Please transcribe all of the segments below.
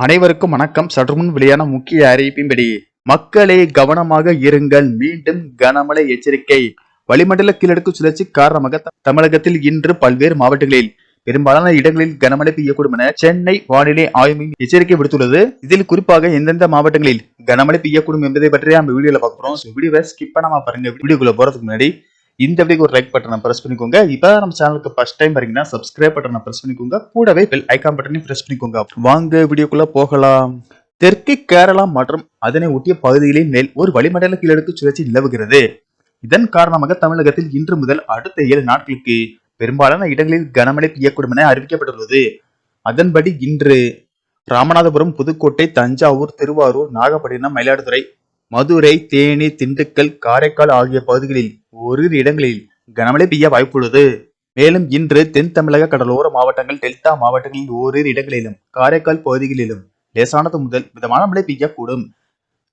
அனைவருக்கும் வணக்கம். சற்றுமுன் வெளியான முக்கிய அறிவிப்பின்படி மக்களே கவனமாக இருங்கள், மீண்டும் கனமழை எச்சரிக்கை. வளிமண்டல கீழடுக்கு சுழற்சி காரணமாக தமிழகத்தில் இன்று பல்வேறு மாவட்டங்களில் பெரும்பாலான இடங்களில் கனமழை பெய்யக்கூடும் என சென்னை வானிலை ஆய்வு மையம் எச்சரிக்கை விடுத்துள்ளது. இதில் குறிப்பாக எந்தெந்த மாவட்டங்களில் கனமழை பெய்யக்கூடும் என்பதை பற்றி நம்ம வீடியோல பார்க்கிறோம். வீடியோவை ஸ்கிப் பண்ணாம பாருங்க. வீடியோக்குள்ள போறதுக்கு முன்னாடி இந்த வீடியோக்கு ஒரு லைக் பட்டனை பிரஸ் பண்ணிக்கோங்க. இப்போ நம்ம சேனலுக்கு ஃபர்ஸ்ட் டைம் பாத்தீங்கன்னா சப்ஸ்கிரைப் பட்டனை பிரஸ் பண்ணிக்கோங்க. கூடவே பெல் ஐகான் பட்டனையும் பிரஸ் பண்ணிக்கோங்க. வாங்க வீடியோக்குள்ள போகலாம். தெற்கு கேரளா மற்றும் அதனை ஒட்டிய பகுதிகளின் மேல் ஒரு வளிமண்டல கீழடுக்கு சுழற்சி நிலவுகிறது. இதன் காரணமாக தமிழகத்தில் இன்று முதல் அடுத்த 7 நாட்களுக்கு பெரும்பாலான இடங்களில் கனமழை பெய்யக்கூடும் என அறிவிக்கப்பட்டுள்ளது. அதன்படி இன்று ராமநாதபுரம், புதுக்கோட்டை, தஞ்சாவூர், திருவாரூர், நாகப்பட்டினம், மயிலாடுதுறை, மதுரை, தேனி, திண்டுக்கல், காரைக்கால் ஆகிய பகுதிகளில் ஓரிரு இடங்களில் கனமழை பெய்ய வாய்ப்புள்ளது. மேலும் இன்று தென் தமிழக கடலோர மாவட்டங்கள், டெல்டா மாவட்டங்களில் ஓரிரு இடங்களிலும், காரைக்கால் பகுதிகளிலும் லேசானது முதல் மிதமான மழை பெய்யக்கூடும்.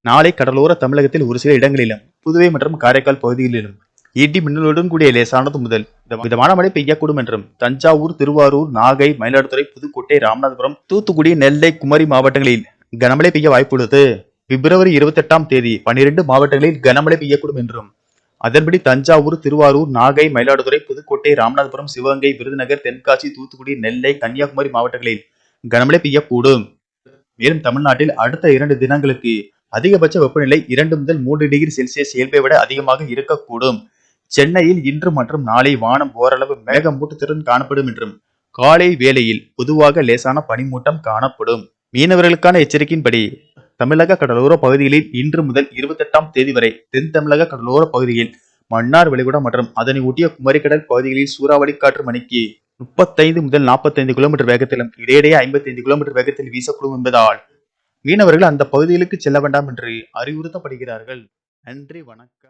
நாளை கடலோர தமிழகத்தில் ஒரு சில இடங்களிலும், புதுவை மற்றும் காரைக்கால் பகுதிகளிலும் இடி மின்னலுடன் கூடிய லேசானது முதல் மிதமான மழை பெய்யக்கூடும் என்றும் தஞ்சாவூர், திருவாரூர், நாகை, மயிலாடுதுறை, புதுக்கோட்டை, ராமநாதபுரம், தூத்துக்குடி, நெல்லை, குமரி மாவட்டங்களில் கனமழை பெய்ய வாய்ப்புள்ளது. பிப்ரவரி 28ஆம் தேதி 12 மாவட்டங்களில் கனமழை பெய்யக்கூடும் என்றும், அதன்படி தஞ்சாவூர், திருவாரூர், நாகை, மயிலாடுதுறை, புதுக்கோட்டை, ராமநாதபுரம், சிவகங்கை, விருதுநகர், தென்காசி, தூத்துக்குடி, நெல்லை, கன்னியாகுமரி மாவட்டங்களில் கனமழை பெய்யக்கூடும். மேலும் தமிழ்நாட்டில் அடுத்த 2 தினங்களுக்கு அதிகபட்ச வெப்பநிலை 2 முதல் 3 டிகிரி செல்சியஸ் இயல்பை விட அதிகமாக இருக்கக்கூடும். சென்னையில் இன்று மற்றும் நாளை வானம் ஓரளவு மேகமூட்டத்துடன் காணப்படும் என்றும், காலை வேளையில் பொதுவாக லேசான பனிமூட்டம் காணப்படும். மீனவர்களுக்கான எச்சரிக்கையின்படி தமிழக கடலோர பகுதிகளில் இன்று முதல் 28ஆம் தேதி வரை தென் தமிழக கடலோர பகுதியில், மன்னார் வளைகுடா மற்றும் அதனை ஒட்டிய குமரிக்கடல் பகுதிகளில் சூறாவளி காற்று மணிக்கு 35 முதல் 45 கிலோமீட்டர் வேகத்திலும் இடையிடையே 55 கிலோமீட்டர் வேகத்தில் வீசக்கூடும் என்பதால் மீனவர்கள் அந்த பகுதிகளுக்கு செல்ல வேண்டாம் என்று அறிவுறுத்தப்படுகிறார்கள். நன்றி, வணக்கம்.